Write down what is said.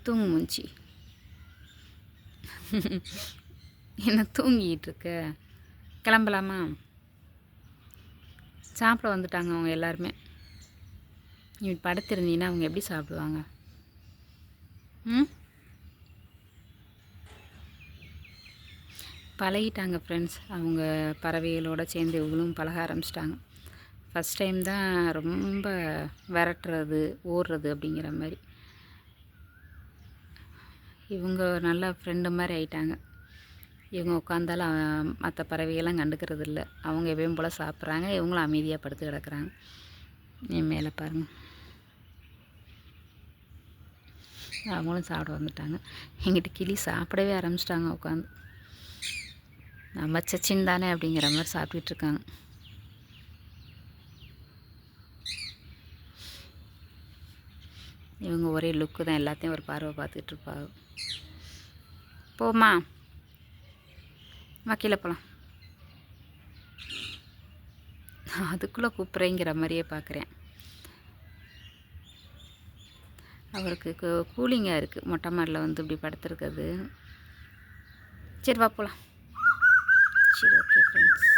தூங்கு மூஞ்சி. என்ன தூங்கிட்டு இருக்க? கிளம்பலாமா? சாப்பிட வந்துட்டாங்க அவங்க எல்லாருமே. நீ படுத்திருந்தீங்கன்னா அவங்க எப்படி சாப்பிடுவாங்க? ம், பழகிட்டாங்க ஃப்ரெண்ட்ஸ். அவங்க பறவைகளோடு சேர்ந்து இவங்களும் பழக ஆரம்பிச்சிட்டாங்க. ஃபஸ்ட் டைம் தான் ரொம்ப விரட்டுறது ஓடுறது அப்படிங்கிற மாதிரி. இவங்க நல்லா ஃப்ரெண்டு மாதிரி ஆயிட்டாங்க. இவங்க உட்காந்தாலும் மற்ற பறவைகள்லாம் கண்டுக்கிறது இல்லை. அவங்க எப்பயும் போல் சாப்பிட்றாங்க, இவங்களும் அமைதியாக படுத்து கிடக்குறாங்க. நீ மேலே பாருங்கள், அவங்களும் சாப்பிட வந்துட்டாங்க. எங்கிட்ட கிளி சாப்பிடவே ஆரம்பிச்சிட்டாங்க உட்காந்து. நம்ம சச்சின் தானே அப்படிங்கிற மாதிரி சாப்பிட்டுட்ருக்காங்க. இவங்க ஒரே லுக்கு தான், எல்லாத்தையும் ஒரு பார்வை பார்த்துட்ருப்பாங்க. போமா கீழே போகலாம். அதுக்குள்ளே கூப்பிட்றேங்கிற மாதிரியே பார்க்குறேன். அவருக்கு கூலிங்காக இருக்குது மொட்டை மாடியில் வந்து இப்படி படுத்துருக்குது. சரி வா போகலாம். சரி ஓகே ஃப்ரெண்ட்ஸ்.